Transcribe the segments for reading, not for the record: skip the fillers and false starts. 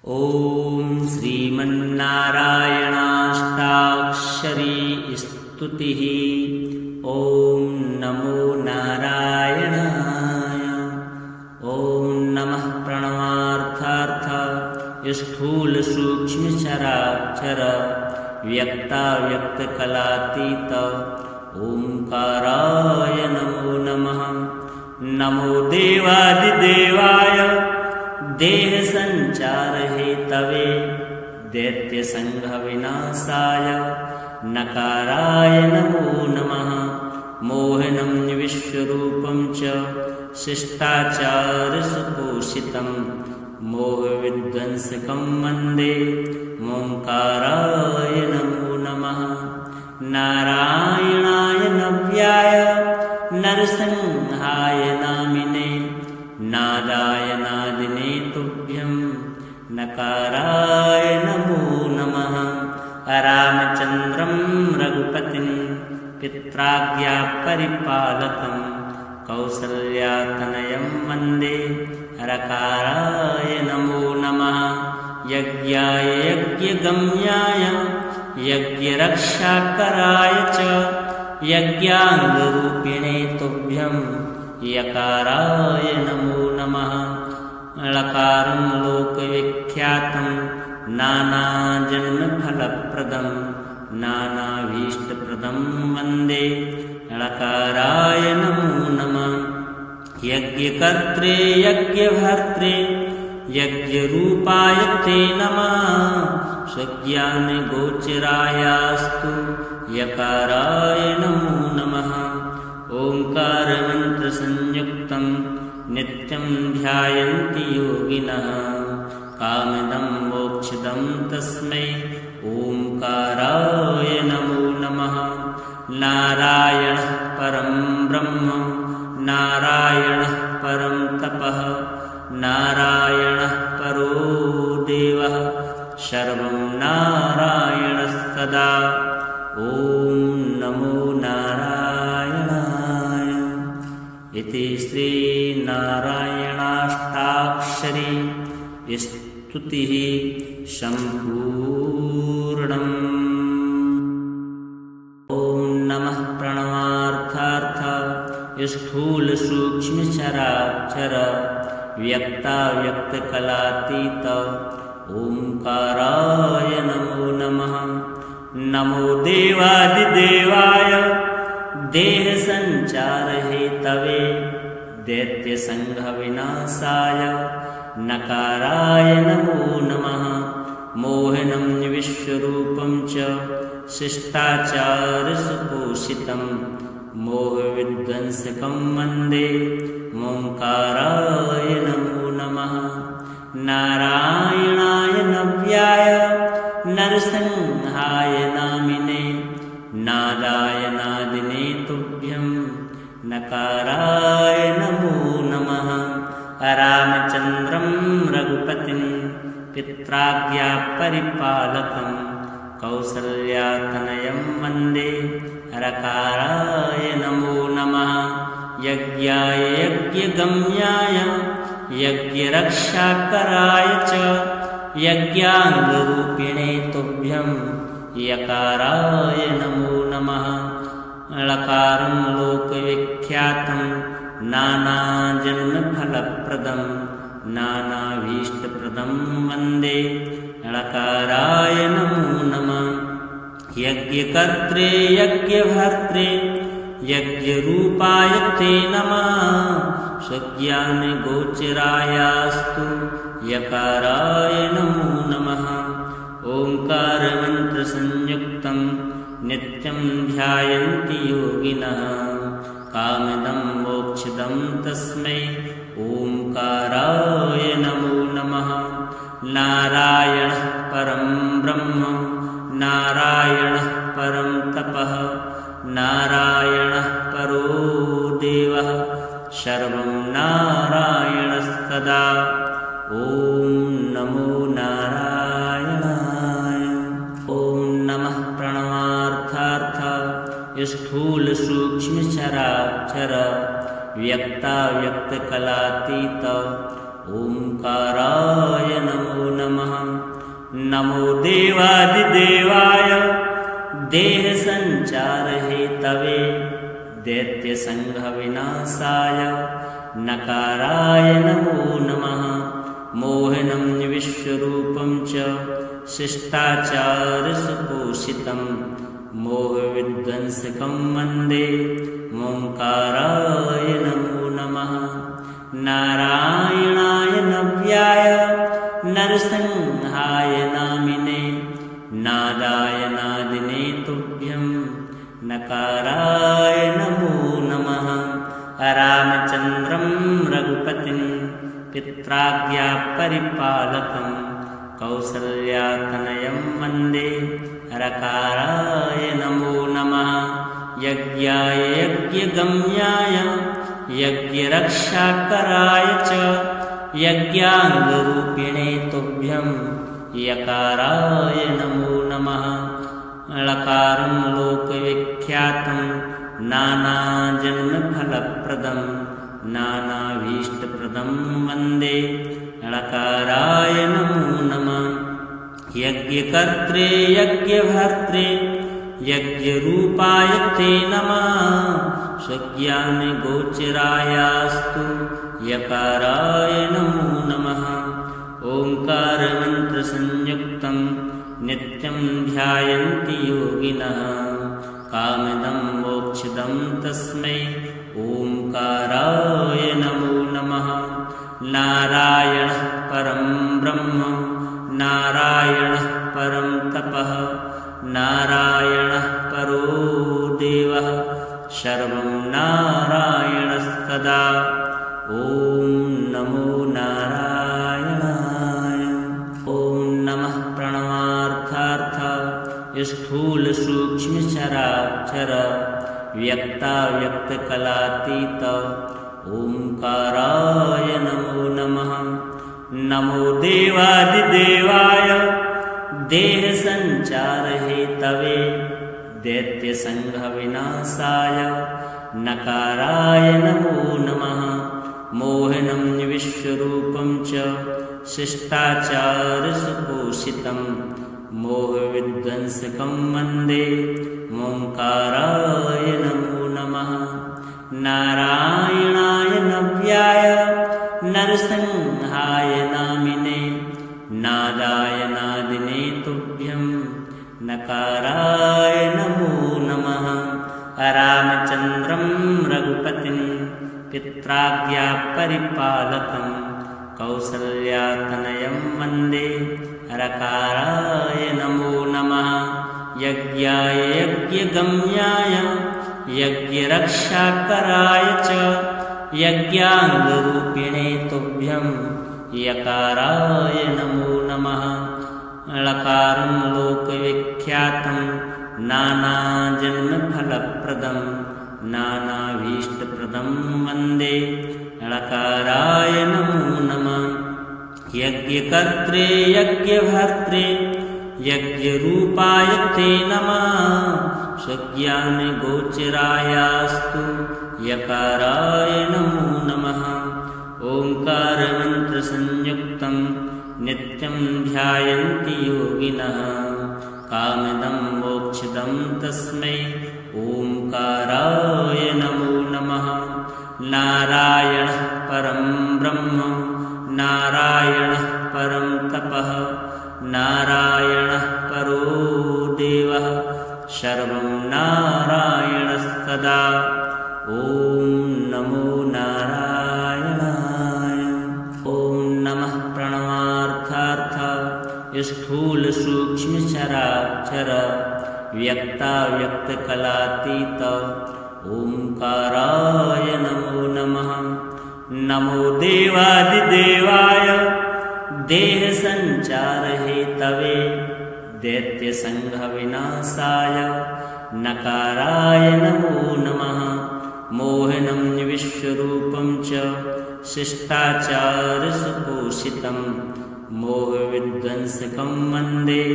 ॐ श्रीमन्नारायणाष्टाक्षरी स्तुतिः। ॐ नमो नारायणाय। ॐ नमः प्रणवार्थार्थ स्थूलसूक्ष्मचराक्षर व्यक्ताव्यक्तकलातीत ओंकाराय नमो नमः। नमो देवादिदेवाय देहसञ्चारहेतवे दैत्यसङ्घविनाशाय नकाराय नमो नमः। मोहनं विश्वरूपं च शिष्टाचारसुपोषितं मोहविध्वंसकं वन्दे ओंकाराय नमो नमः। नारायणाय नव्याय नरसिंहाय नामिने नादाय नादिने तुभ्यं नकाराय नमो नमः। रामचन्द्रं रघुपतिं पित्राज्ञापरिपालकं कौसल्यातनयं वन्दे रकाराय नमो नमः। यज्ञाय यज्ञगम्याय यज्ञरक्षाकराय च यज्ञाङ्गरूपिणे तुभ्यं यकाराय नमो नमः। लकारं लोकविख्यातं नानाजन्मफलप्रदं नानाभीष्टप्रदं वन्दे लकाराय नमो नमः। यज्ञकर्त्रे यज्ञभर्त्रे यज्ञरूपाय ते नमः। स्वज्ञानगोचरायास्तु यकाराय नमो नमः। ओंकारमन्त्रसंयुक्तं नित्यं ध्यायन्ति योगिनः कामदं मोक्षदं तस्मै ओंकाराय नमो नमः। नारायणः परं ब्रह्म नारायणः परं तपः नारायणः परो देवः सर्वं नारायणस्तदा। ॐ नमो नारायणाय। इति श्रीनारायणाष्टाक्षरी स्तुतिः सम्पूर्णम्। ॐ नमः प्रणवार्थार्थ स्थूलसूक्ष्मचराक्षर व्यक्ताव्यक्तकलातीत ओंकाराय नमो नमः। नमो देवादिदेवाय देहसञ्चारहेतवे दैत्यसङ्घविनाशाय नकाराय नमो नमः। मोहनं विश्वरूपं च शिष्टाचारसुपोषितं मोहविध्वंसकं वन्दे ओंकाराय नमो नमः। नारायणाय नव्याय नरसिंहाय नामिने नादाय नादिने तुभ्यं नकाराय नमो नमः। रामचन्द्रं रघुपतिं पित्राज्ञापरिपालकं कौसल्यातनयं वन्दे रकाराय नमो नमः। यज्ञाय यज्ञगम्याय यज्ञरक्षाकराय च यज्ञाङ्गरूपिणे तुभ्यं यकाराय नमो नमः। लकारं लोकविख्यातं नानाजन्मफलप्रदं नानाभीष्टप्रदं वन्दे लकाराय नमो नमः। यज्ञकर्त्रे यज्ञभर्त्रे यज्ञरूपाय ते नमः। स्वज्ञानगोचरायास्तु यकाराय नमो नमः। ओंकारमन्त्रसंयुक्तं नित्यं ध्यायन्ति योगिनः कामदं मोक्षदं तस्मै ओंकाराय नमो नमः। नारायणः परं ब्रह्म नारायणः परं तपः नारायणः परो देवः सर्वं नारायणस्तदा। ॐ नमो नारायणाय। ॐ नमः प्रणवार्थार्थ स्थूलसूक्ष्मचराक्षर व्यक्ताव्यक्तकलातीत ओंकाराय नमो नमः। नमो देवादिदेवाय देहसञ्चारहेतवे दैत्यसङ्घविनाशाय नकाराय नमो नमः। मोहनं विश्वरूपं च शिष्टाचारसुपोषितं मोहविध्वंसकं वन्दे ओङ्काराय नमो नमः। नारायणाय नव्याय नरसिंहाय नामिने नादाय नादिने तुभ्यं नकाराय नमो नमः। रामचन्द्रं रघुपतिं पित्राज्ञापरिपालकं कौसल्यातनयं वन्दे रकाराय नमो नमः। यज्ञाय यज्ञगम्याय यज्ञरक्षाकराय च यज्ञाङ्गरूपिणे तुभ्यं यकाराय नमो नमः। लकारं लोकविख्यातं नानाजन्मफलप्रदं नानाभीष्टप्रदं वन्दे लकाराय नमो नमः। यज्ञकर्त्रे यज्ञभर्त्रे यज्ञरूपाय ते नमः। स्वज्ञानगोचरायास्तु यकाराय नमो नमः। ओङ्कारमन्त्रसंयुक्तं नित्यं ध्यायन्ति योगिनः कामदं मोक्षदं तस्मै ओङ्काराय नमो नमः। नारायणः परं ब्रह्म नारायणः परं तपः नारायणः परो देवः सर्वं नारायणस्तदा। ॐ नमो नारायणाय। ॐ नमः प्रणवार्थार्थ स्थूलसूक्ष्मचराक्षर व्यक्ताव्यक्तकलातीत ओङ्काराय नमो नमः। नमो देवादिदेवाय देहसञ्चारहेतवे दैत्यसङ्घविनाशाय नकाराय नमो नमः। मोहनं विश्वरूपं च शिष्टाचारसुपोषितं मोहविध्वंसकं वन्दे ओङ्काराय नमो नमः। नारायणाय नव्याय नरसिंहाय नामिने नादाय नादिने तुभ्यं नकाराय नमो नमः। रामचन्द्रं रघुपतिं पित्राज्ञापरिपालकं कौसल्यातनयं वन्दे रकाराय नमो नमः। यज्ञाय यज्ञगम्याय यज्ञरक्षाकराय च यज्ञाङ्गरूपिणे तुभ्यं यकाराय नमो नमः। लकारं लोकविख्यातं नानाजन्मफलप्रदं नानाभीष्टप्रदं वन्दे लकाराय नमो नमः। यज्ञकर्त्रे यज्ञभर्त्रे यज्ञरूपाय ते नमः। स्वज्ञानगोचरायास्तु यकाराय नमो नमः। ओङ्कारमन्त्रसंयुक्तं नित्यं ध्यायन्ति योगिनः कामदं मोक्षदं तस्मै ओङ्काराय नमो नमः। नारायणः परं ब्रह्म नारायणः परं तपः नारायणः परो देवः सर्वं नारायणस्तदा। ॐ नमो नारायणाय। ॐ नमः प्रणवार्थार्थ स्थूलसूक्ष्मचराक्षर व्यक्ताव्यक्तकलातीत ओङ्काराय नमो नमः। नमो देवादिदेवाय देहसञ्चारहेतवे दैत्यसङ्घविनाशाय नकाराय नमो नमः। मोहनं विश्वरूपं च शिष्टाचारसुपोषितं मोहविध्वंसकं वन्दे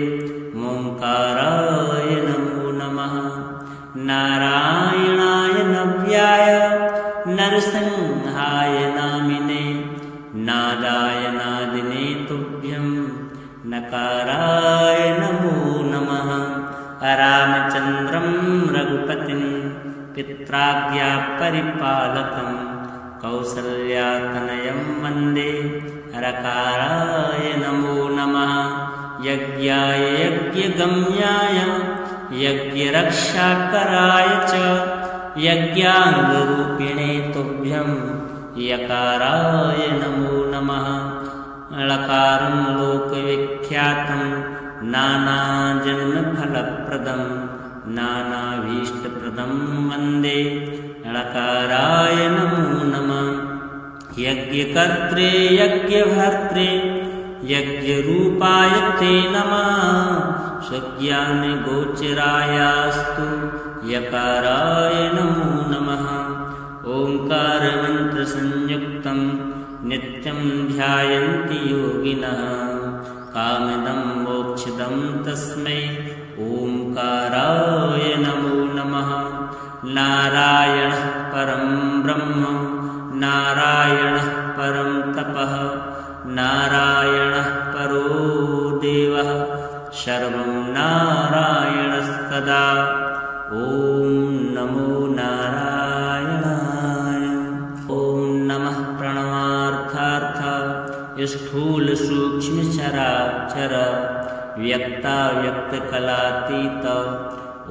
ओङ्काराय नमो नमः। नारायणाय नव्याय नरसिंहाय नामिने नादाय नादिने तुभ्यं नकाराय नमो नमः। रामचन्द्रं रघुपतिं पित्राज्ञापरिपालकं कौसल्यातनयं वन्दे रकाराय नमो नमः। यज्ञाय यज्ञगम्याय यज्ञरक्षाकराय च यज्ञाङ्गरूपिणे तुभ्यं यकाराय नमो नमः। लकारं लोकविख्यातं नानाजन्मफलप्रदं नानाभीष्टप्रदं वन्दे लकाराय नमो नमः। यज्ञकर्त्रे यज्ञभर्त्रे यज्ञरूपाय ते नमः। स्वज्ञानगोचरायास्तु यकाराय नमो नमः। ओंकारमन्त्रसंयुक्तं नित्यं ध्यायन्ति योगिनः कामिदं मोक्षदं तस्मै ओंकाराय नमो नमः। नारायणः परं ब्रह्म नारायणः परं तपः नारायणः परो देवः सर्वं नारायणस्तदा। ॐ नमो नारायणाय। ॐ नमः प्रणवार्थार्थ स्थूलसूक्ष्मचराचर व्यक्ताव्यक्तकलातीत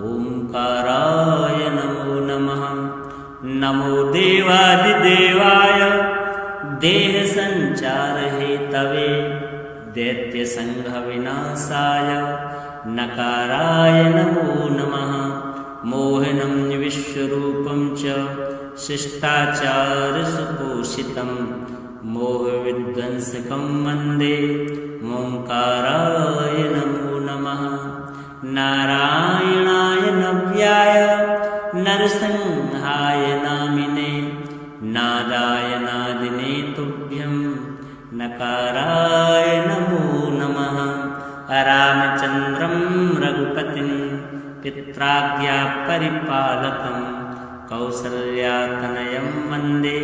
ओंकाराय नमो नमः। नमो देवादिदेवाय देहसञ्चारहेतवे दैत्यसङ्घविनाशाय नकाराय नमो नमः। मोहनं विश्वरूपं च शिष्टाचारसुपोषितं मोहविध्वंसकं वन्दे ओंकाराय नमो नमः। नारायणाय नव्याय नरसिंहाय नामिने नादाय नादिने तुभ्यं नकाराय नमो नमः। रामचन्द्रं रघुपतिं पित्राज्ञापरिपालकं कौसल्यातनयं वन्दे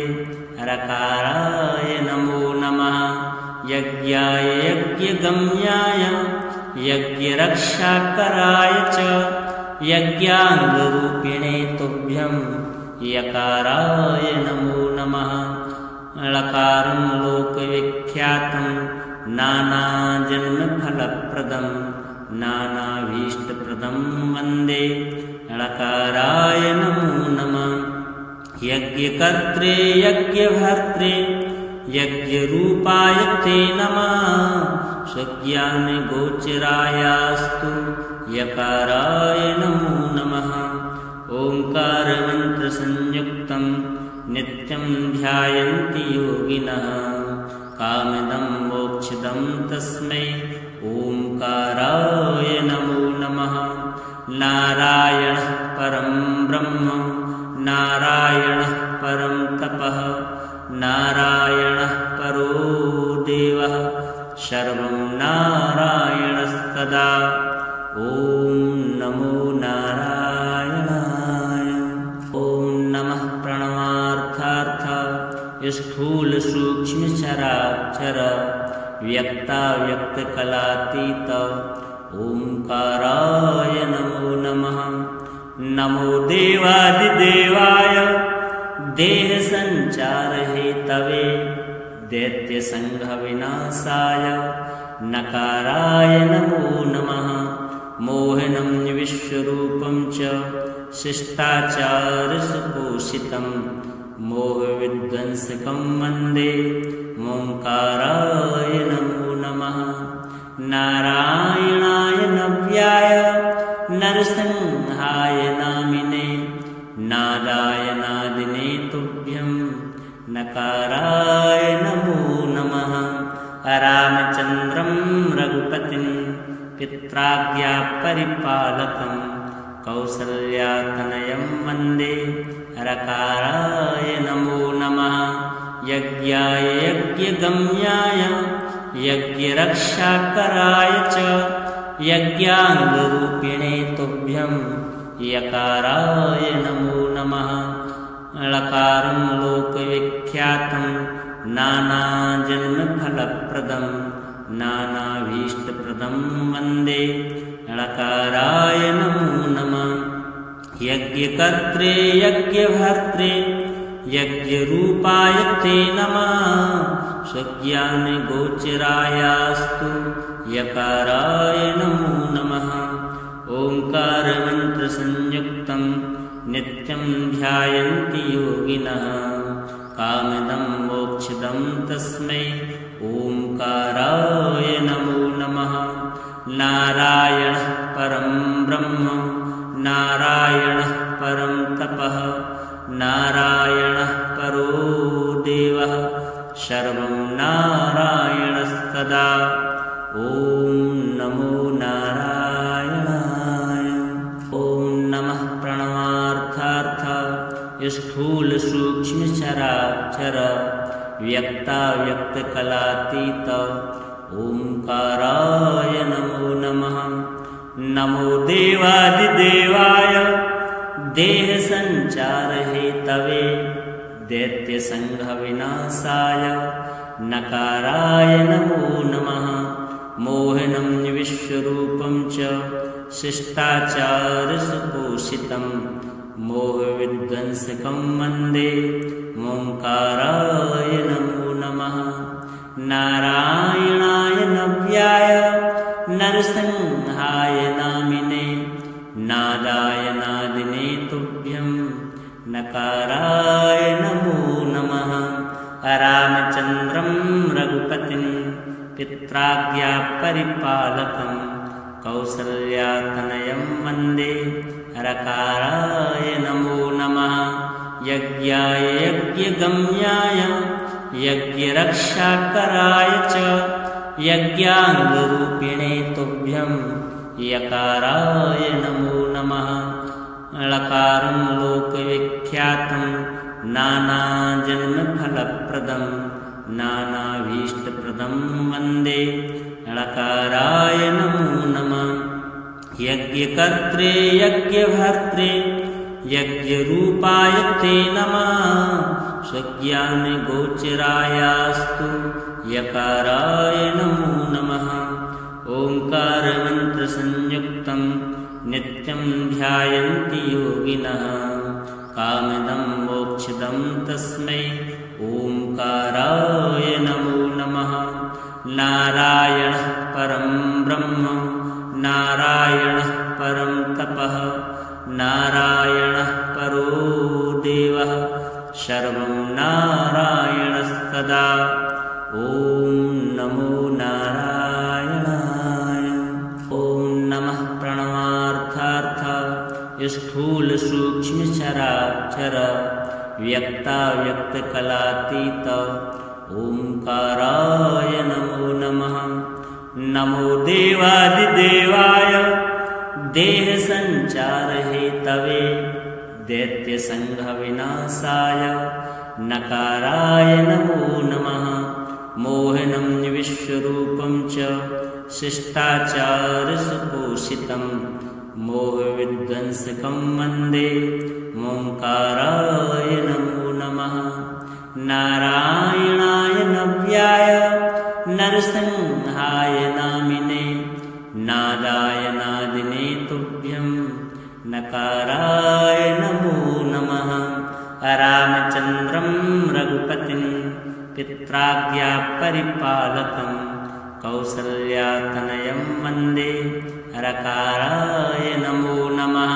रकाराय नमो नमः। यज्ञाय यज्ञगम्याय यज्ञरक्षाकराय च यज्ञाङ्गरूपिणे तुभ्यं यकाराय नमो नमः। लकारं लोकविख्यातं नानाजन्मफलप्रदं नानाभीष्टप्रदं वन्दे लकाराय नमो नमः। यज्ञकर्त्रे यज्ञभर्त्रे यज्ञरूपाय ते नमः। स्वज्ञानगोचरायास्तु यकाराय नमो नमः। ओंकारमन्त्रसंयुक्तं नित्यं ध्यायन्ति योगिनः कामिदं मोक्षदं तस्मै ओंकाराय नमो नमः। नारायणः परं ब्रह्म नारायणः परं तपः नारायणः परो देवः सर्वं नारायणस्तदा। ॐ नमो नारायणाय। ॐ नमः प्रणवार्थार्थ स्थूलसूक्ष्मचराचर व्यक्ताव्यक्तकलातीत ओंकाराय नमो नमः। नमो देवादिदेवाय देहसञ्चारहेतवे दैत्यसङ्घविनाशाय नकाराय नमो नमः। मोहनं विश्वरूपं च शिष्टाचारसुपोषितं मोहविध्वंसकं वन्दे ओंकाराय नमो नमः। नारायणाय नव्याय नरसिंहाय नामिने नादाय नादिने तुभ्यं नकाराय नमो नमः। रामचन्द्रं रघुपतिं पित्राज्ञापरिपालकं कौसल्यातनयं वन्दे रकाराय नमो नमः। यज्ञाय यज्ञगम्याय यज्ञरक्षाकराय च यज्ञाङ्गरूपिणे तुभ्यं यकाराय नमो नमः। लकारं लोकविख्यातं नानाजन्मफलप्रदं नानाभीष्टप्रदं प्रदं वन्दे ळकाराय नमो नमः। यज्ञकर्त्रे यज्ञभर्त्रे यज्ञरूपाय ते नमः। स्वज्ञानगोचरायास्तु यकाराय नमो नमः। ओंकारमन्त्रसंयुक्तं नित्यं ध्यायन्ति योगिनः। कामदं मोक्षदं तस्मै ओंकाराय नमो नमः। नारायणः परं ब्रह्म नारायणः परं तपः नारायणः परो देवः सर्वं नारायणस्तदा। ॐ नमो नारायणाय। ॐ नमः प्रणवार्थार्थ स्थूल सूक्ष्म चराचर व्यक्ताव्यक्तकलातीत ओंकाराय नमो नमः। नमो देवादिदेवाय देहसञ्चारहेतवे दैत्यसङ्घविनाशाय नकाराय नमो नमः। मोहनं विश्वरूपं च शिष्टाचारसुपोषितं मोहविध्वंसकं वन्दे ओंकाराय नमो नमः। नारायणाय नव्याय नरसिंहाय नामिने नादाय नादिने तुभ्यं नकाराय नमो नमः। रामचन्द्रं रघुपतिं पित्राज्ञापरिपालकं कौसल्यातनयं वन्दे रकाराय नमो नमः। यज्ञाय यज्ञगम्याय यज्ञरक्षाकराय च यज्ञाङ्गरूपिणे तुभ्यं यकाराय नमो नमः। ळकारं लोकविख्यातं नानाजन्मफलप्रदं नानाभीष्टप्रदं वन्दे ळकाराय नमो नमः। यज्ञकर्त्रे यज्ञभर्त्रे यज्ञरूपाय ते नमः। स्वज्ञानगोचरायास्तु यकाराय नमो नमः। ओंकारमन्त्रसंयुक्तं नित्यं ध्यायन्ति योगिनः। कामदं मोक्षदं तस्मै ओंकाराय नमो नमः। नारायणः परं ब्रह्म नारायणः परं तपः नारायणः परो देवः सर्वं नारायणस्तदा। ॐ नमो नारायणाय। ॐ नमः प्रणवार्थार्थ स्थूल सूक्ष्म चराचर व्यक्ताव्यक्तकलातीत ओंकाराय नमो नमः। नमो देवादिदेवाय देहसञ्चारहेतवे दैत्यसङ्घविनाशाय नकाराय नमो नमः। मोहनं विश्वरूपं च शिष्टाचारसुपोषितं मोहविध्वंसकं वन्दे ओंकाराय नमो नमः। नारायणाय नव्याय नरसिंहाय नामिने नादाय नादिने तुभ्यं नकाराय नमो नमः। रामचन्द्रं रघुपतिं पित्राज्ञापरिपालकं कौसल्यातनयं वन्दे रकाराय नमो नमः।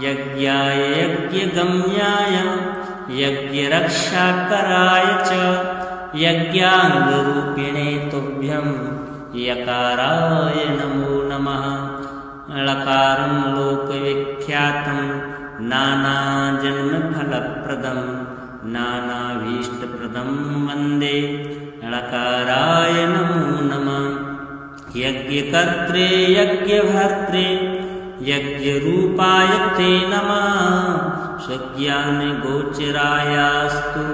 यज्ञाय यज्ञगम्याय यज्ञरक्षाकराय च यज्ञाङ्गरूपिणे तुभ्यं यकाराय नमो नमः। ळकारं लोकविख्यातं नानाजन्मफलप्रदं नानाभीष्टप्रदं वन्दे ळकाराय नमो नमः। यज्ञकर्त्रे यज्ञभर्त्रे यज्ञरूपाय ते नमः। स्वज्ञानगोचरायास्तु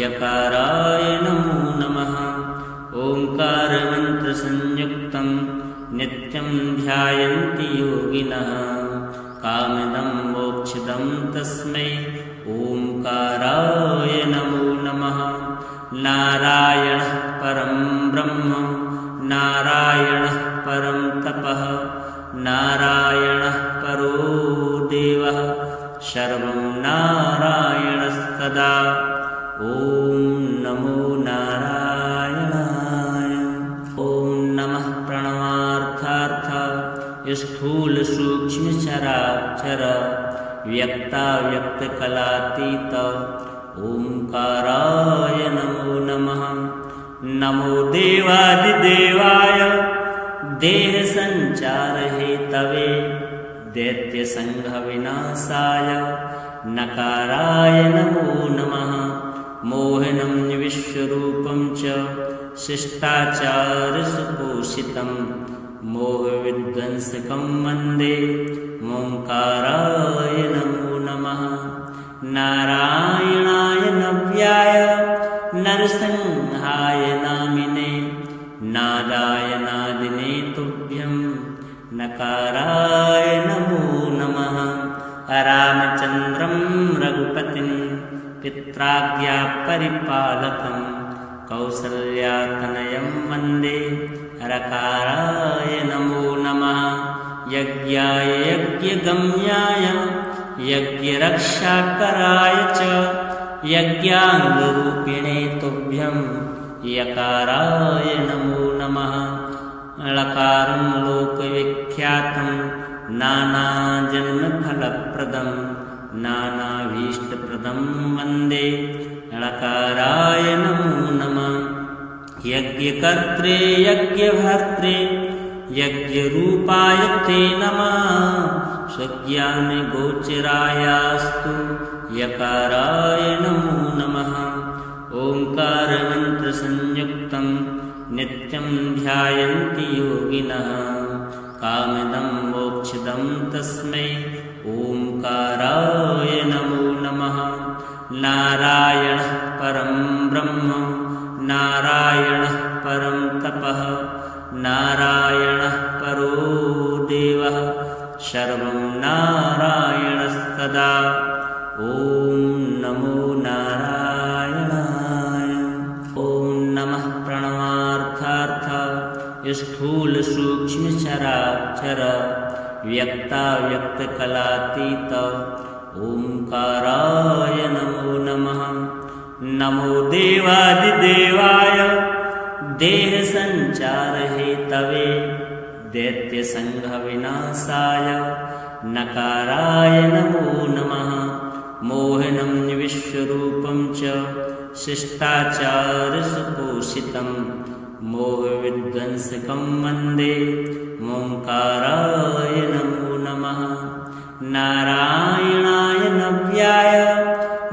यकाराय नमो नमः। ओंकारमन्त्रसंयुक्तं नित्यं ध्यायन्ति योगिनः। कामदं मोक्षदं तस्मै ओंकाराय नमो नमः। नारायणः परं ब्रह्म नारायणः परं नारायणः परो देवः सर्वं नारायणस्तदा। ॐ नमो नारायणाय। ॐ नमः प्रणवार्थार्थ स्थूल सूक्ष्म चराचर व्यक्ताव्यक्तकलातीत ओंकाराय नमो नमः। नमो देवादिदेवाय देह संचार हेतवे दैत्य संघ विनाशाय नकाराय नमो नमः। मोहनं विश्वरूपं च शिष्टाचार सुपोषितं मोहविध्वंसकं वन्दे ओंकाराय नमो नमः। नारायणाय नव्याय नरसिंहाय नामिने नादाय नादिने तुभ्यं नकाराय नमो नमः। रामचन्द्रं रघुपतिं पित्राज्ञा परिपालकं कौसल्यातनयं वन्दे रकाराय नमो नमः। यज्ञाय यज्ञगम्याय यज्ञरक्षाकराय च यज्ञाङ्गरूपिणे तुभ्यं यकाराय नमो नमः। लकारं लोकविख्यातं नानाजन्मफलप्रदं नानाभीष्टप्रदं वन्दे लकाराय नमो नमः। यज्ञकर्त्रे यज्ञभर्त्रे यज्ञरूपाय ते नमः। स्वज्ञानगोचरायास्तु यकाराय नमो नमः। ओंकारमन्त्रसंयुक्तं नित्यं ध्यायन्ति योगिनः कामदं मोक्षदं तस्मै ओंकाराय नमो नमः। नारायणः परं ब्रह्म नारायणः परं तपः नारायणः परो देवः सर्वं नारायणस्तदा। ॐ नमो नारायणाय। ॐ नमः प्रणवार्थार्थ स्थूल सूक्ष्म चराचर व्यक्ताव्यक्तकलातीत ओंकाराय नमो नमः। नमो देवादिदेवाय देह संचार हेतवे दैत्य संघ विनाशाय नकाराय नमो नमः। मोहनं विश्वरूपं च शिष्टाचार सुपोषितं मोहविध्वंसकं वन्दे ओंकाराय नमो नमः। नारायणाय नव्याय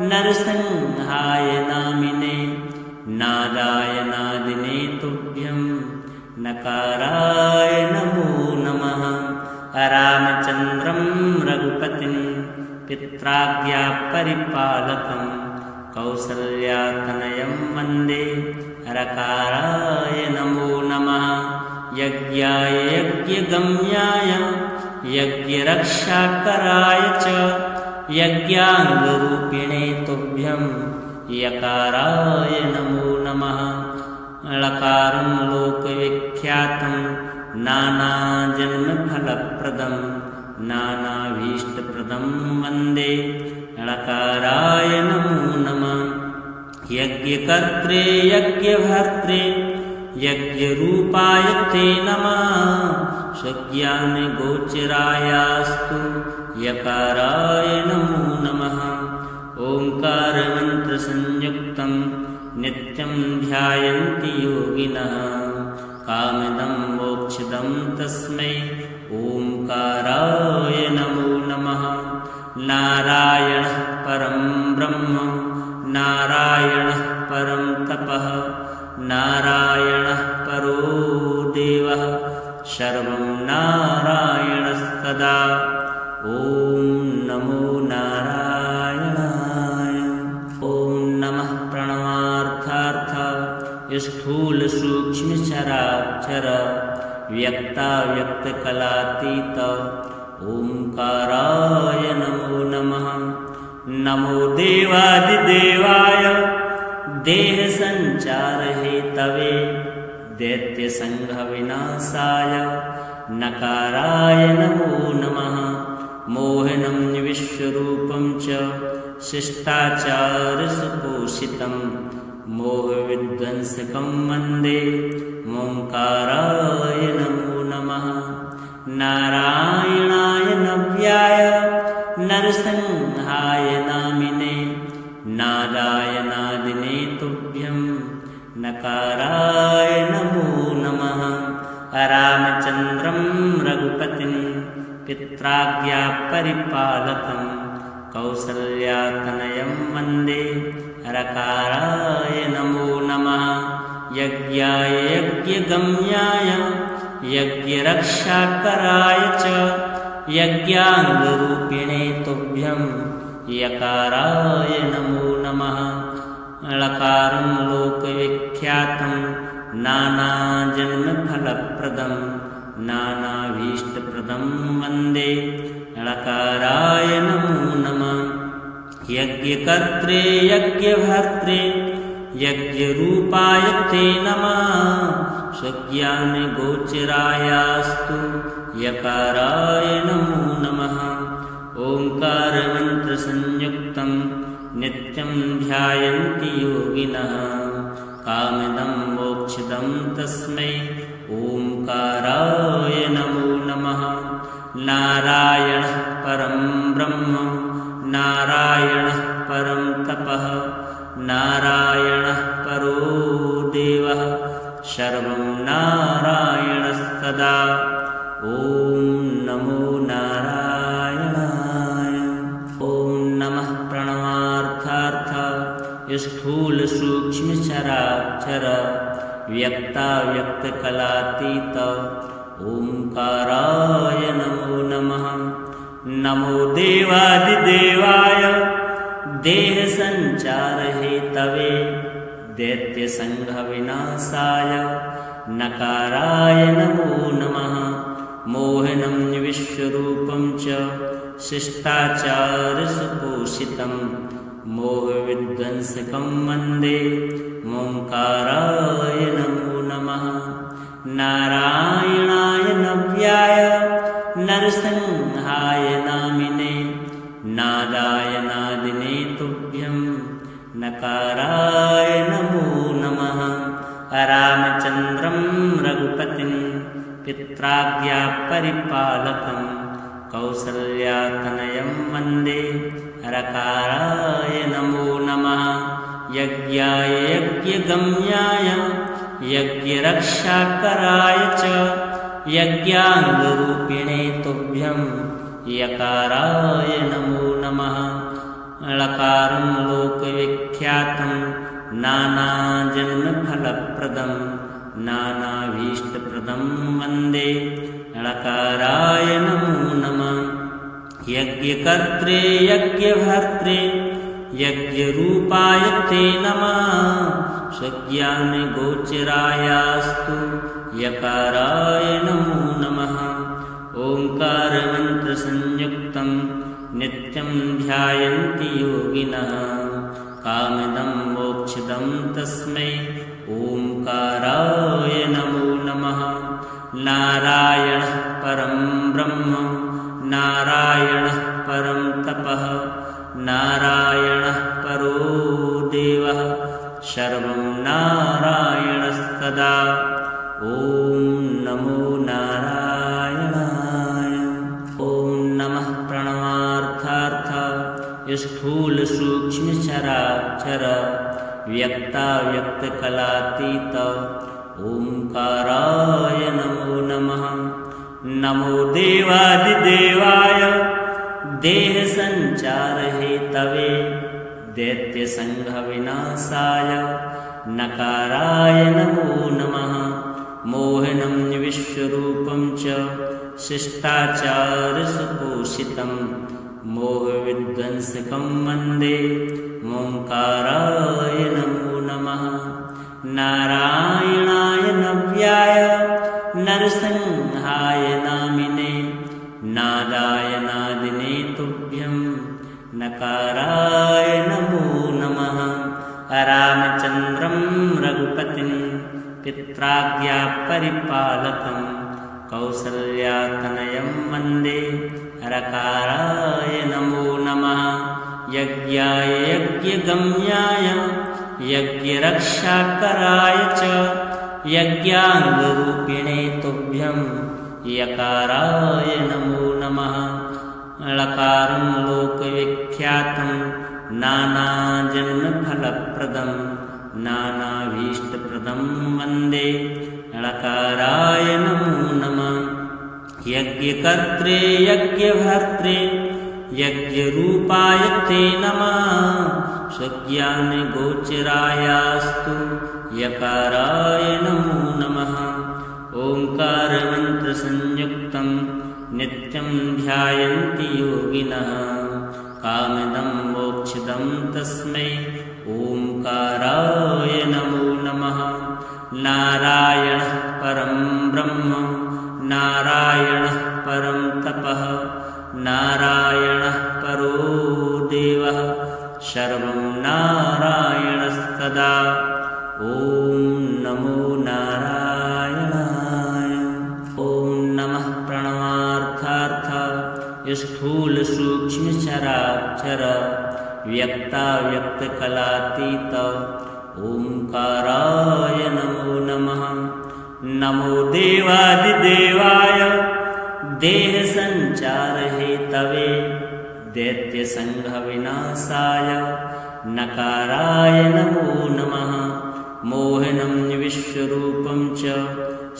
नरसिंहाय नामिने नादाय नादिने तुभ्यं नकाराय नमो नमः। रामचन्द्रं रघुपतिं पित्राज्ञा परिपालकं कौसल्यातनयं वन्दे रकाराय नमो नमः। यज्ञाय यज्ञगम्याय यज्ञरक्षाकराय च यज्ञाङ्गरूपिणे तुभ्यं यकाराय नमो नमः। लकारं लोकविख्यातं नानाजन्मफलप्रदं नानाभीष्टप्रदं वन्दे लकाराय नमो नमः। यज्ञकर्त्रे यज्ञभर्त्रे यज्ञरूपाय ते नमः। स्वज्ञानगोचरायास्तु यकाराय नमो नमः। ओंकारमन्त्रसंयुक्तं नित्यं ध्यायन्ति योगिनः कामदं मोक्षदं तस्मै ओंकाराय नमो नमः। नारायणः परं ब्रह्म नारायणः परं तपः नारायणः परो देवः सर्वं नारायणस्तदा। ॐ नमो नारायणाय। ॐ नमः प्रणवार्थार्थ स्थूल सूक्ष्म चराचर व्यक्ताव्यक्तकलातीत ओंकाराय नमो नमः। नमो देवादिदेवाय देह संचार हेतवे दैत्य संघ विनाशाय नकाराय नमो नमः। मोहनं विश्वरूपं च शिष्टाचारसुपोषितं मोहविध्वंसकं वन्दे ओंकाराय नमो नमः। नारायणाय नव्याय नरसिंहाय नामिने नादाय नादिने तुभ्यं नकाराय नमो नमः। रामचन्द्रं रघुपतिं पित्राज्ञापरिपालकं कौसल्यातनयं वन्दे रकाराय नमो नमः। यज्ञाय यज्ञगम्याय यज्ञरक्षाकराय च यज्ञाङ्गरूपिणे तुभ्यं यकाराय नमो नमः। लकारं लोकविख्यातं नानाजन्मफलप्रदं नानाभीष्टप्रदं वन्दे लकाराय नमो नमः। यज्ञकर्त्रे यज्ञभर्त्रे यज्ञरूपाय ते नमः। स्वज्ञानगोचरायास्तु यकाराय नमो नमः। ओंकारमन्त्रसंयुक्तं नित्यं ध्यायन्ति योगिनः कामिदं मोक्षदं तस्मै ओंकाराय नमो नमः। नारायणः परं ब्रह्म नारायणः परं तपः नारायणः परो देवः सर्वं नारायणस्तदा। ॐ नमो नारायणाय। ॐ नमः प्रणवार्थार्थ स्थूलसूक्ष्मचराक्षर व्यक्ताव्यक्तकलातीत ओंकाराय नमो नमः। नमो देवादिदेवाय देहसञ्चारहेतवे दैत्यसङ्घविनाशाय नकाराय नमो नमः। मोहनं विश्वरूपं च शिष्टाचारसुपोषितं मोहविध्वंसकं वन्दे ओंकाराय नमो नमः। नारायणाय नव्याय नरसिंहाय नामिने नादाय नादिने तुभ्यं नकाराय नमो नमः। रामचन्द्रं रघुपतिं पित्राज्ञापरिपालकं कौसल्यातनयं वन्दे रकाराय नमो नमः। यज्ञाय यज्ञगम्याय यज्ञरक्षाकराय च यज्ञाङ्गरूपिणे तुभ्यं यकाराय नमो नमः। लकारं लोकविख्यातं नानाजन्मफलप्रदं नानाभीष्टप्रदं वन्दे लकाराय नमो नमः। यज्ञकर्त्रे यज्ञभर्त्रे यज्ञरूपाय ते नमः। स्वज्ञानगोचरायास्तु यकाराय नमो नमः। ओंकारमन्त्रसंयुक्तं नित्यं ध्यायन्ति योगिनः कामिदं मोक्षदं तस्मै ओंकाराय नमो नमः। नारायणः परं ब्रह्म नारायणः परं तपः नारायणः परो देवः सर्वं नारायणस्तदा। ॐ नमो नारायणाय। ॐ नमः प्रणवार्थार्थ स्थूलसूक्ष्मचराक्षर व्यक्ताव्यक्तकलातीत ओंकाराय नमो नमः। नमो देवादिदेवाय देहसञ्चारहेतवे दैत्यसङ्घविनाशाय नकाराय नमो नमः। मोहनं विश्वरूपं च शिष्टाचारसुपोषितं मोहविध्वंसकं वन्दे ओंकाराय नमो नमः। नारायणाय नव्याय नरसिंहाय नामिने नादाय नादिने तुभ्यं नकाराय नमो नमः। रामचन्द्रं रघुपतिं पित्राज्ञापरिपालकं कौसल्यातनयं वन्दे रकाराय नमो नमः। यज्ञाय यज्ञगम्याय यज्ञरक्षाकराय च यज्ञाङ्गरूपिणे तुभ्यं यकाराय नमो नमः। लकारं लोकविख्यातं नानाजन्मफलप्रदं नानाभीष्टप्रदं वन्दे लकाराय नमो नमः। यज्ञकर्त्रे यज्ञभर्त्रे यज्ञरूपाय ते नमः। स्वज्ञानगोचरायास्तु यकाराय नमो नमः। ओंकारमन्त्रसंयुक्तं नित्यं ध्यायन्ति योगिनः कामदं मोक्षदं तस्मै ओंकाराय नमो नमः। नारायणः परं ब्रह्म नारायणः परं तपः नारायणः परो देवः सर्वं नारायणस्तदा। ॐ नमो नारायणाय। ॐ नमः प्रणवार्थार्थ स्थूलसूक्ष्मचराक्षर व्यक्ताव्यक्तकलातीत ओंकाराय नमो नमः। नमो देवादिदेवाय देहसञ्चारहेतवे दैत्यसङ्घविनाशाय नकाराय नमो नमः। मोहनं विश्वरूपं च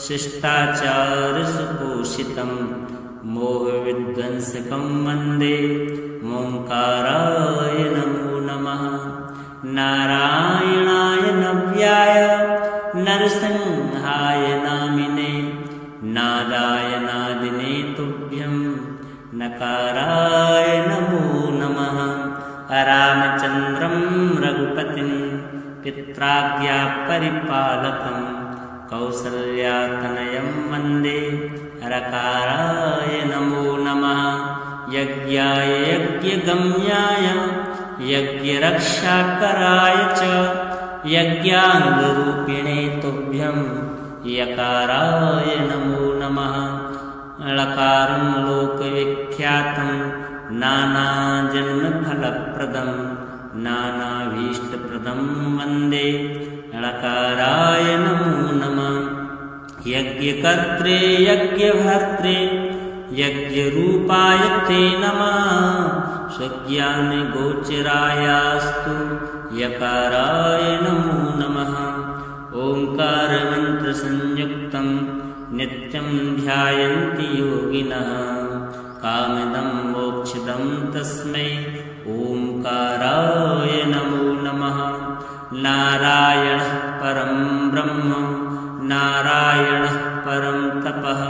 शिष्टाचारसुपोषितं मोहविध्वंसकं वन्दे ओंकाराय नमो नमः। नारायणाय नव्याय नरसिंहाय नामिने नादाय नादिने तुभ्यं नकाराय नमो नमः। रामचन्द्रं रघुपतिं पित्राज्ञापरिपालकं कौसल्यातनयं वन्दे रकाराय नमो नमः। यज्ञाय यज्ञगम्याय यज्ञरक्षाकराय च यज्ञाङ्गरूपिणे तुभ्यं यकाराय नमो नमः। लकारं लोकविख्यातं नानाजन्मफलप्रदं नानाभीष्टप्रदं वन्दे लकाराय नमो नमः। यज्ञकर्त्रे यज्ञभर्त्रे यज्ञरूपाय ते नमः। स्वज्ञानगोचरायास्तु यकाराय नमो नमः। ओंकारमन्त्रसंयुक्तं नित्यं ध्यायन्ति योगिनः कामदं मोक्षदं तस्मै ओंकाराय नमो नमः। नारायणः परं ब्रह्म नारायणः परं तपः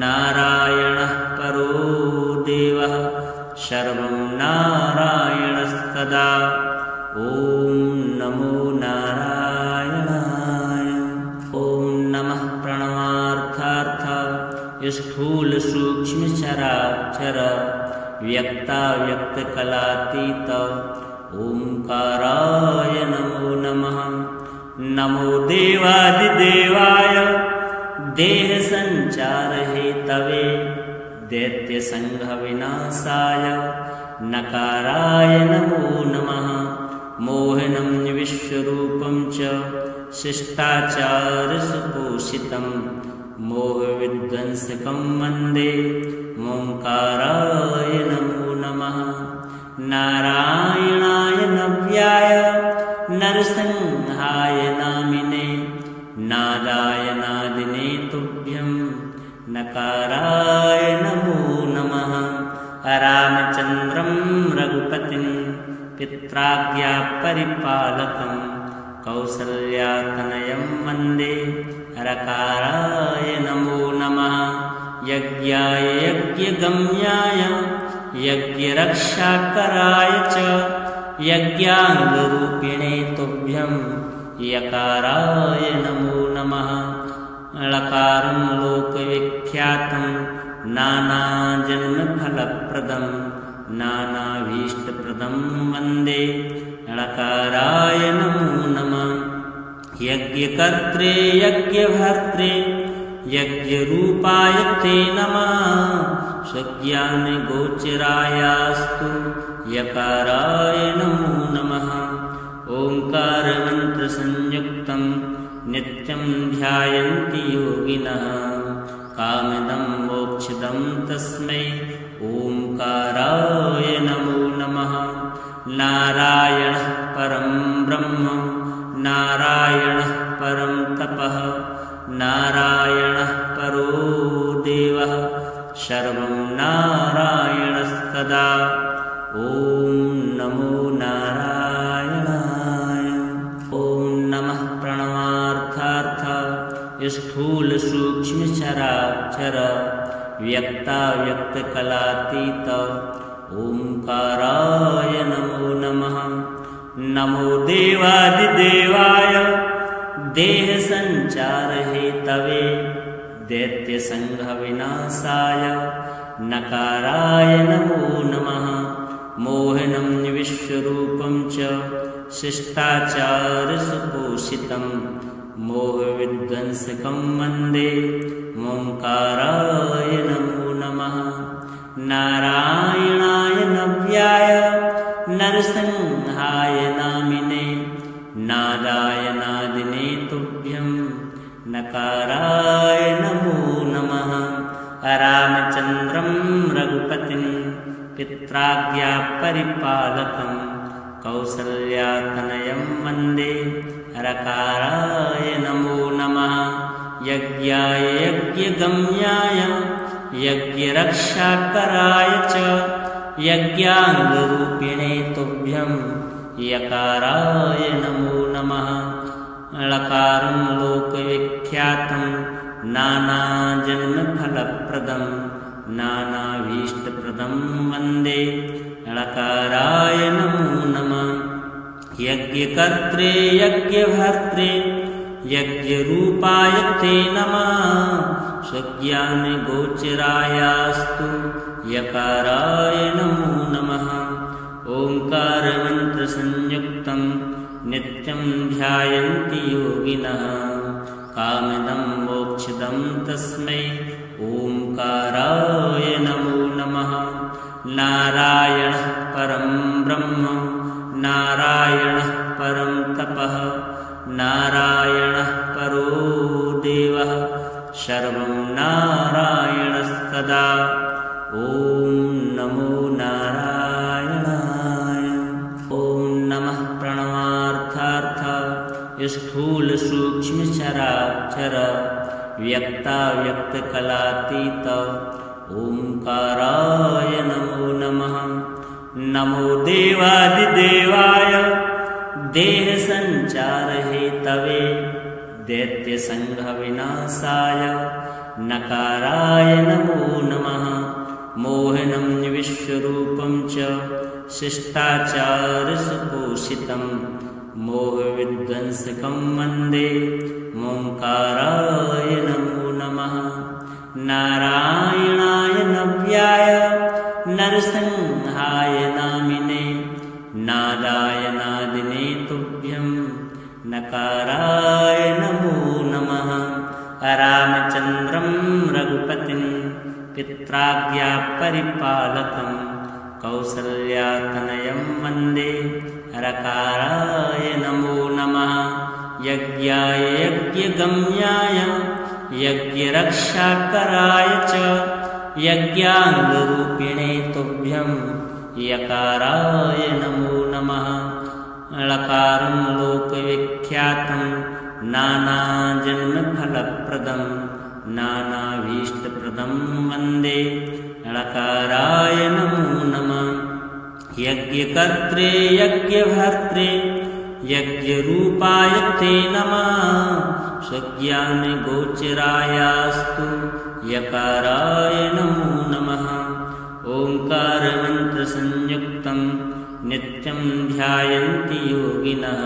नारायणः परो देवः सर्वं नारायणस्तदा। ॐ नमो नारायणाय। ॐ नमः प्रणवार्थार्थ स्थूलसूक्ष्मचराक्षर व्यक्ताव्यक्तकलातीत ओंकाराय नमो नमः। नमो देवादिदेवाय देहसञ्चारहेतवे दैत्यसङ्घविनाशाय नकाराय नमो नमः। मोहनं विश्वरूपं च शिष्टाचारसुपोषितं मोहविध्वंसकं वन्दे ओंकाराय नमो नमः। नारायणाय नव्याय नरसिंहाय नामिने नादाय नादिने तुभ्यं नकाराय नमो नमः। रामचन्द्रं रघुपतिं पित्राज्ञापरिपालकं कौसल्यातनयं वन्दे रकाराय नमो नमः। यज्ञाय यज्ञगम्याय यज्ञरक्षाकराय च यज्ञाङ्गरूपिणे तुभ्यं यकाराय नमो नमः। लकारं लोकविख्यातं नानाजन्मफलप्रदं नानाभीष्टप्रदं वन्दे लकाराय नमो नमः। यज्ञकर्त्रे यज्ञभर्त्रे यज्ञरूपाय ते नमः स्वज्ञानगोचरायास्तु यकाराय नमो नमः ओंकारमन्त्रसंयुक्तं नित्यं ध्यायन्ति योगिनः कामदं मोक्षदं तस्मै ओंकाराय नमो नमः नारायणः परं ब्रह्म नारायणः परं तपः नारायणः परो देवः सर्वं नारायणस्तदा ॐ नमो नारायणाय ॐ नमः प्रणवार्थार्थ स्थूलसूक्ष्मचराक्षर व्यक्ताव्यक्तकलातीत ओंकाराय नमो नमः नमो देवादिदेवाय देहसञ्चारहेतवे दैत्यसङ्घविनाशाय नकाराय नमो नमः मोहनं विश्वरूपं च शिष्टाचारसुपोषितं मोहविध्वंसकं वन्दे ओंकाराय नमो नमः नारायणाय नव्याय नरसिंहाय नामिने नादाय नादिने तुभ्यं नकाराय नमो नमः रामचन्द्रं रघुपतिं पित्राज्ञापरिपालकं कौसल्यातनयं वन्दे रकाराय नमो नमः यज्ञाय यज्ञगम्याय यज्ञरक्षाकराय च यज्ञाङ्गरूपिणे तुभ्यं यकाराय नमो नमः लकारं लोकविख्यातं नानाजन्मफलप्रदं नानाभीष्टप्रदं वन्दे लकाराय नमो नमः यज्ञकर्त्रे यज्ञभर्त्रे यज्ञरूपाय ते नमः स्वज्ञानगोचरायास्तु यकाराय नमो नमः ओंकारमन्त्रसंयुक्तं नित्यं ध्यायन्ति योगिनः कामदं मोक्षदं तस्मै ओंकाराय नमो नमः नारायणः परं ब्रह्म नारायणः परं तपः नारायणः परो देवः सर्वं नारायणस्तदा ॐ नमो नारायणाय ॐ नमः प्रणवार्थार्थ स्थूलसूक्ष्मचराक्षर व्यक्ताव्यक्तकलातीत ओंकाराय नमो नमः नमो देवादिदेवाय देहसञ्चारहेतवे दैत्यसङ्घविनाशाय नकाराय नमो नमः मोहनं विश्वरूपं च शिष्टाचारसुपोषितं मोहविध्वंसकं वन्दे ओंकाराय नमो नमः नारायणाय नव्याय नरसिंहाय नामिने नादाय नादिने तुभ्यं नकाराय नमो नमः रामचन्द्रं रघुपतिं पित्राज्ञापरिपालकं कौसल्यातनयं वन्दे रकाराय नमो नमः यज्ञाय यज्ञगम्याय यज्ञरक्षाकराय च यज्ञाङ्गरूपिणे तुभ्यं यकाराय नमो नमः लकारं लोकविख्यातं नानाजन्मफलप्रदं नानाभीष्टप्रदं वन्दे लकाराय नमो नमः यज्ञकर्त्रे यज्ञभर्त्रे यज्ञरूपाय ते नमः स्वज्ञानगोचरायास्तु यकाराय नमो नमः ओंकारमन्त्रसंयुक्तं नित्यं ध्यायन्ति योगिनः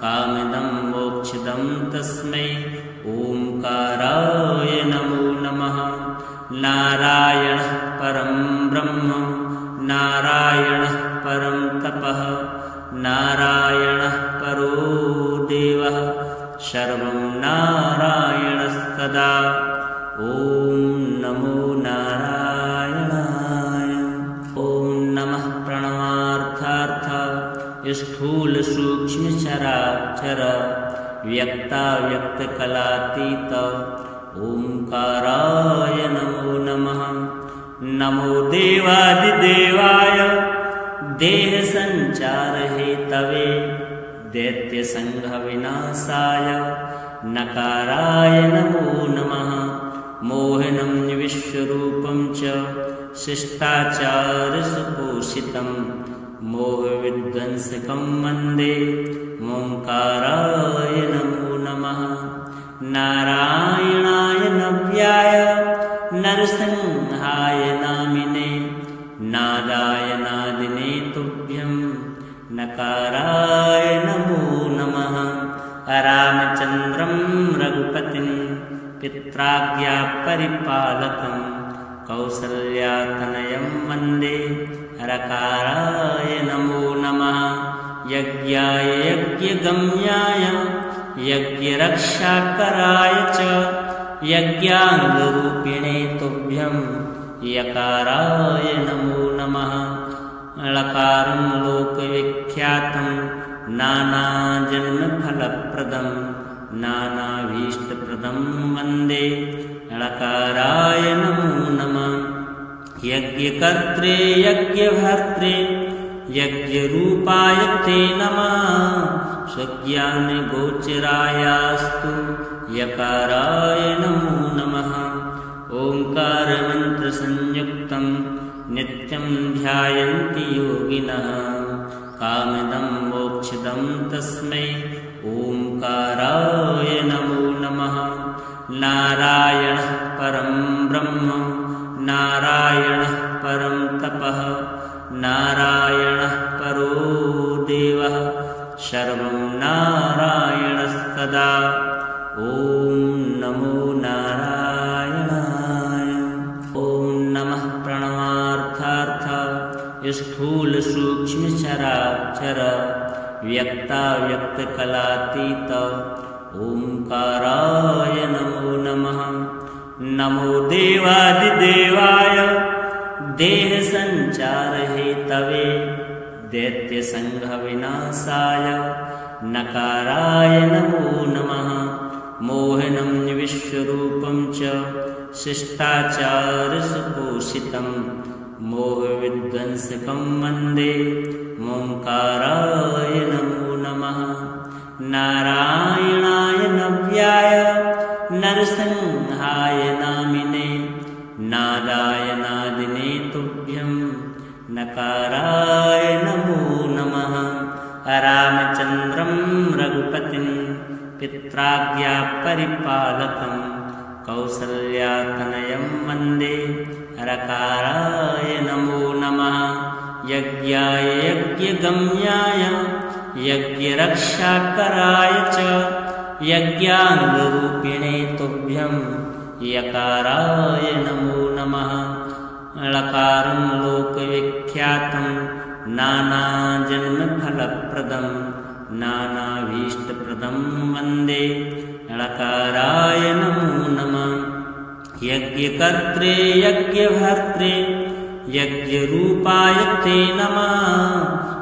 कामदं मोक्षदं तस्मै ओंकाराय नमो नमः नारायणः परं ब्रह्म नारायणः परं तपः नारायणः परो देवः सर्वं नारायणस्तदा चराचर व्यक्ताव्यक्तकलातीत ओंकाराय नमो नमः। नमो देवादिदेवाय देहसञ्चारहेतवे दैत्यसङ्घविनाशाय नकाराय नमो नमः। मोहनं विश्वरूपं च शिष्टाचारसुपोषितं मोहविध्वंसकं वन्दे ओंकाराय नमो नमः। नारायणाय नव्याय नरसिंहाय नामिने नादाय नादिने तुभ्यं नकाराय नमो नमः। रामचन्द्रं रघुपतिं पित्राज्ञापरिपालकं कौसल्यातनयं वन्दे रकाराय नमो नमः। यज्ञाय यज्ञगम्याय यज्ञरक्षाकराय च यज्ञाङ्गरूपिणे तुभ्यं यकाराय नमो नमः। लकारं लोकविख्यातं नानाजन्मफलप्रदं नानाभीष्टप्रदं वन्दे लकाराय नमो नमः। यज्ञकर्त्रे यज्ञभर्त्रे यज्ञरूपाय ते नमः। स्वज्ञानगोचरायास्तु यकाराय नमो नमः। ओंकारमन्त्रसंयुक्तं नित्यं ध्यायन्ति योगिनः कामदं मोक्षदं तस्मै ओंकाराय नमो नमः। नारायणः परं ब्रह्म नारायणः परं तपः नारायणः परो देवः सर्वं नारायणस्तदा। ॐ नमो नारायणाय। ॐ नमः प्रणवार्थार्थ स्थूलसूक्ष्मचराचर व्यक्ताव्यक्तकलातीत ओंकाराय नमो नमः। नमो देवादिदेवाय देहसञ्चारहेतवे दैत्यसङ्घविनाशाय नकाराय नमो नमः। मोहनं विश्वरूपं च शिष्टाचारसुपोषितं मोहविध्वंसकं वन्दे ओंकाराय नमो नमः। नारायणाय नव्याय नरसिंहाय नामिने नादाय नादिने तुभ्यं नकाराय नमो नमः। रामचन्द्रं रघुपतिं पित्राज्ञापरिपालकं कौसल्यातनयं वन्दे रकाराय नमो नमः। यज्ञाय यज्ञगम्याय यज्ञरक्षाकराय च यज्ञाङ्गरूपिणे तुभ्यं यकाराय नमो नमः। लकारं लोकविख्यातं नानाजन्मफलप्रदं नानाभीष्टप्रदं वन्दे लकाराय नमो नमः। यज्ञकर्त्रे यज्ञभर्त्रे यज्ञरूपाय ते नमः।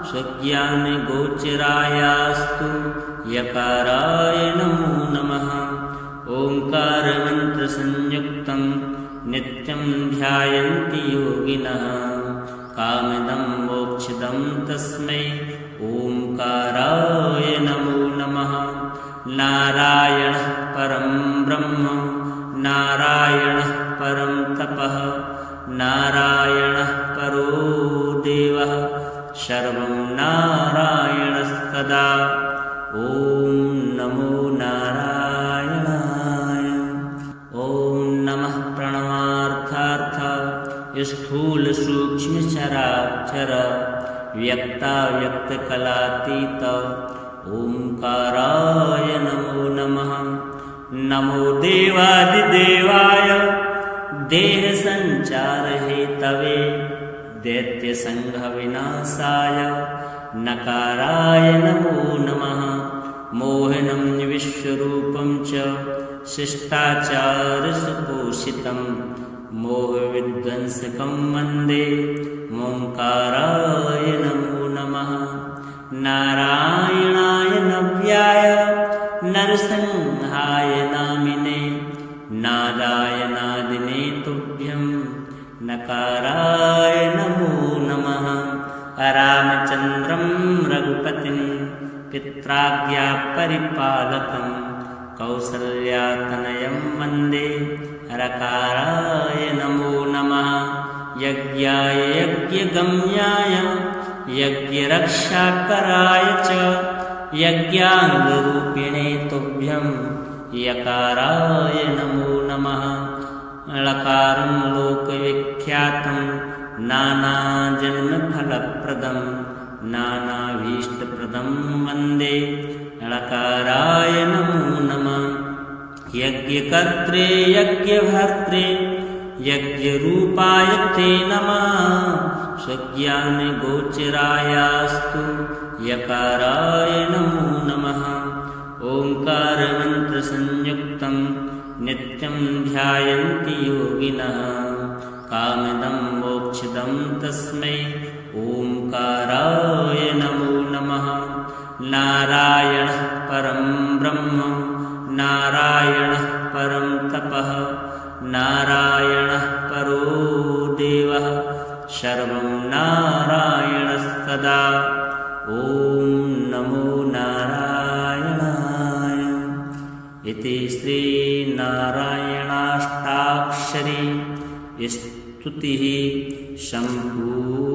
स्वज्ञानगोचरायास्तु यकाराय नमो नमः। ओंकारमन्त्रसंयुक्तं नित्यं ध्यायन्ति योगिनः कामदं मोक्षदं तस्मै ओंकाराय नमो नमः। नारायणः परं ब्रह्म नारायणः परं तपः नारायणः परो देवः सर्वं नारायणस्तदा। ॐ नमो नारायणाय। ॐ नमः प्रणवार्थार्थ स्थूलसूक्ष्मचराचर व्यक्ताव्यक्तकलातीत ओंकाराय नमो नमः। नमो देवादिदेवाय देहसञ्चारहेतवे दैत्यसङ्घविनाशाय नकाराय नमो नमः। मोहनं विश्वरूपं च शिष्टाचारसुपोषितं मोहविध्वंसकं वन्दे ओंकाराय नमो नमः। नारायणाय नव्याय नरसिंहाय नामिने नादाय नादिने तुभ्यं नकाराय नमो नमः रामचन्द्रं रघुपतिं पित्राज्ञापरिपालकं कौसल्यातनयं वन्दे रकाराय नमो नमः यज्ञाय यज्ञगम्याय यज्ञरक्षाकराय च यज्ञाङ्गरूपिणे तुभ्यं यकाराय नमो नमः लकारं लोकविख्यातं नानाजन्मफलप्रदं नानाभीष्टप्रदं वन्दे लकाराय नमो नमः यज्ञकर्त्रे यज्ञभर्त्रे यज्ञरूपाय ते नमः स्वज्ञानगोचरायास्तु यकाराय नमो नमः ओंकारमन्त्रसंयुक्तं नित्यं ध्यायन्ति योगिनः कामदं मोक्षदं तस्मै ओंकाराय नमो नमः नारायणः परं ब्रह्म नारायणः परं तपः नारायणः परो देवः सर्वं नारायणस्तदा ॐ नमो नारायणाय इति श्रीनारायणाष्टाक्षरी स्तुतिः सम्पूर्णा।